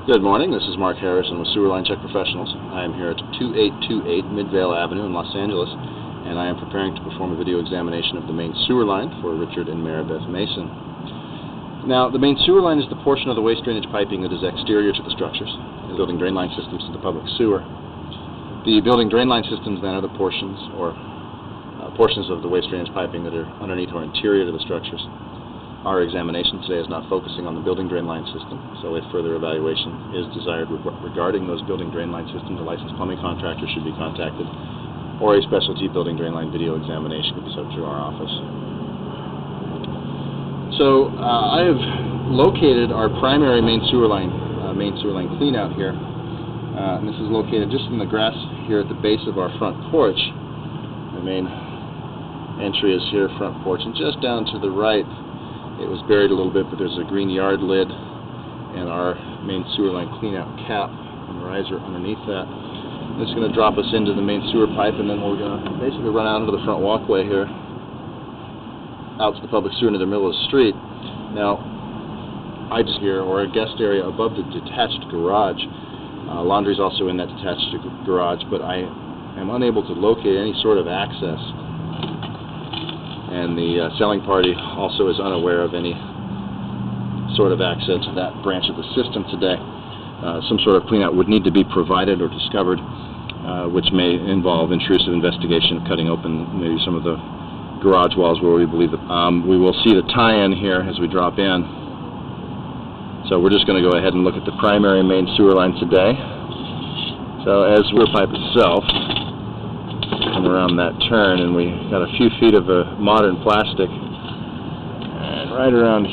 Good morning, this is Mark Harrison with Sewer Line Check Professionals. I am here at 2828 Midvale Avenue in Los Angeles, and I am preparing to perform a video examination of the main sewer line for Richard and Maribeth Mason. Now, the main sewer line is the portion of the waste drainage piping that is exterior to the structures, the building drain line systems to the public sewer. The building drain line systems then are the portions of the waste drainage piping that are underneath or interior to the structures. Our examination today is not focusing on the building drain line system, so if further evaluation is desired regarding those building drain line systems, a licensed plumbing contractor should be contacted, or a specialty building drain line video examination could be sent to our office. So I have located our primary main sewer line clean out here, and this is located just in the grass here at the base of our front porch. The main entry is here, front porch, and just down to the right, it was buried a little bit, but there's a green yard lid and our main sewer line cleanout cap and riser underneath that. It's going to drop us into the main sewer pipe, and then we're going to basically run out into the front walkway here, out to the public sewer into the middle of the street. Now, I just here, or a guest area above the detached garage. Laundry is also in that detached garage, but I am unable to locate any sort of access. And the selling party also is unaware of any sort of access to that branch of the system today. Some sort of cleanout would need to be provided or discovered, which may involve intrusive investigation, cutting open maybe some of the garage walls where we believe that we will see the tie-in here as we drop in. So we're just going to go ahead and look at the primary main sewer line today. So as sewer pipe itself, around that turn, and we got a few feet of a modern plastic, and right around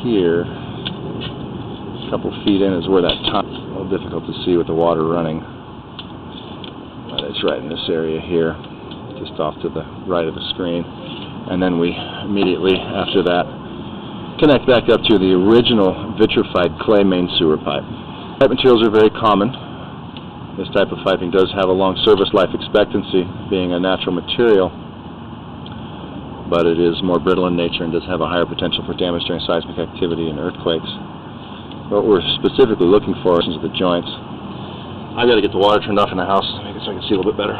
here, a couple feet in, is where that top, a little difficult to see with the water running, but it's right in this area here, just off to the right of the screen. And then we immediately after that connect back up to the original vitrified clay main sewer pipe. Pipe materials are very common. This type of piping does have a long service life expectancy, being a natural material, but it is more brittle in nature and does have a higher potential for damage during seismic activity and earthquakes. What we're specifically looking for is the joints. I've got to get the water turned off in the house to make it so I can see a little bit better.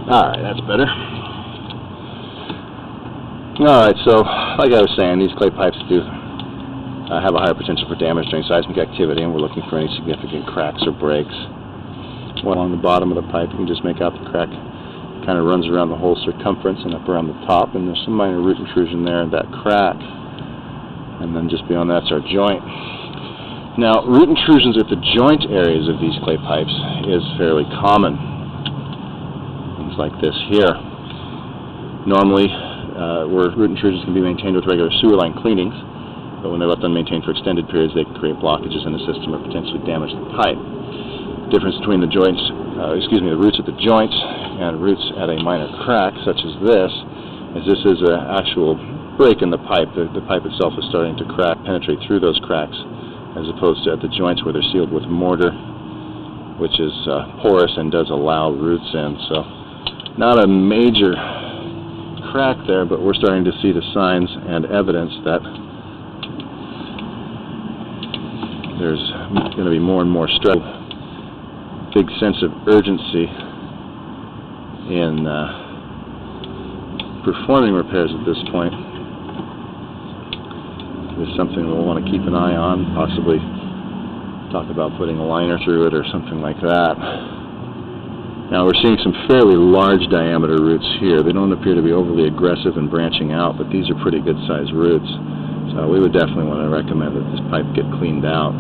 Alright, that's better. Alright, so like I was saying, these clay pipes do have a higher potential for damage during seismic activity, and we're looking for any significant cracks or breaks. One along the bottom of the pipe, you can just make out the crack kind of runs around the whole circumference and up around the top, and there's some minor root intrusion there in that crack. And then just beyond that's our joint. Now, root intrusions at the joint areas of these clay pipes is fairly common. Like this here. Normally, where root intrusions can be maintained with regular sewer line cleanings, but when they're left unmaintained for extended periods, they can create blockages in the system or potentially damage the pipe. The difference between the roots at the joints and roots at a minor crack, such as this is an actual break in the pipe. The pipe itself is starting to crack, penetrate through those cracks, as opposed to at the joints where they're sealed with mortar, which is porous and does allow roots in. So, not a major crack there, but we're starting to see the signs and evidence that there's going to be more and more stress. Big sense of urgency in performing repairs at this point. There's something we'll want to keep an eye on, possibly talk about putting a liner through it or something like that. Now we're seeing some fairly large diameter roots here. They don't appear to be overly aggressive and branching out, but these are pretty good sized roots. So we would definitely want to recommend that this pipe get cleaned out.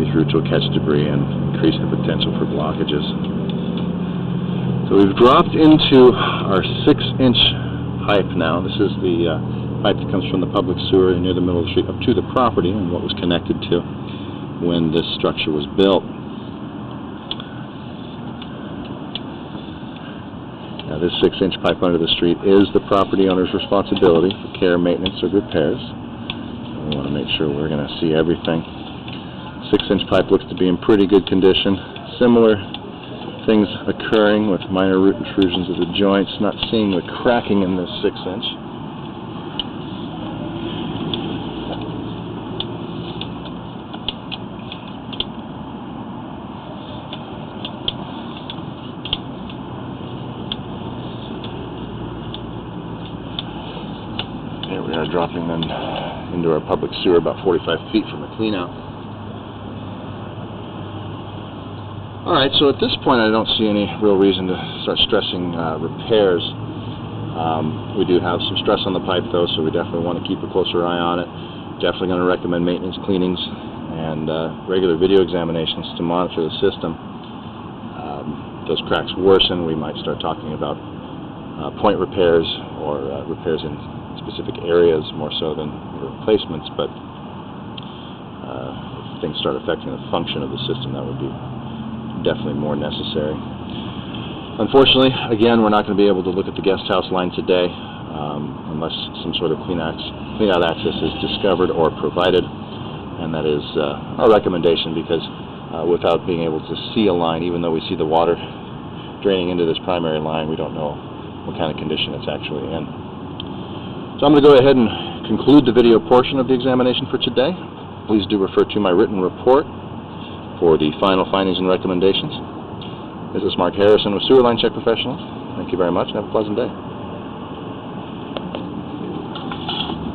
These roots will catch debris and increase the potential for blockages. So we've dropped into our 6-inch pipe now. This is the pipe that comes from the public sewer near the middle of the street up to the property and what was connected to when this structure was built. Now, this 6-inch pipe under the street is the property owner's responsibility for care, maintenance, or repairs. We want to make sure we're going to see everything. 6-inch pipe looks to be in pretty good condition. Similar things occurring with minor root intrusions of the joints. Not seeing the cracking in this 6-inch. Here we are dropping them into our public sewer about 45 feet from the cleanout. Alright, so at this point I don't see any real reason to start stressing repairs. We do have some stress on the pipe though, so we definitely want to keep a closer eye on it. Definitely going to recommend maintenance cleanings and regular video examinations to monitor the system. If those cracks worsen, we might start talking about point repairs or repairs in specific areas more so than replacements, but if things start affecting the function of the system, that would be definitely more necessary. Unfortunately, again, we're not going to be able to look at the guest house line today unless some sort of clean-out access is discovered or provided, and that is our recommendation, because without being able to see a line, even though we see the water draining into this primary line, we don't know what kind of condition it's actually in. So I'm going to go ahead and conclude the video portion of the examination for today. Please do refer to my written report for the final findings and recommendations. This is Mark Harrison with Sewer Line Check Professionals. Thank you very much and have a pleasant day.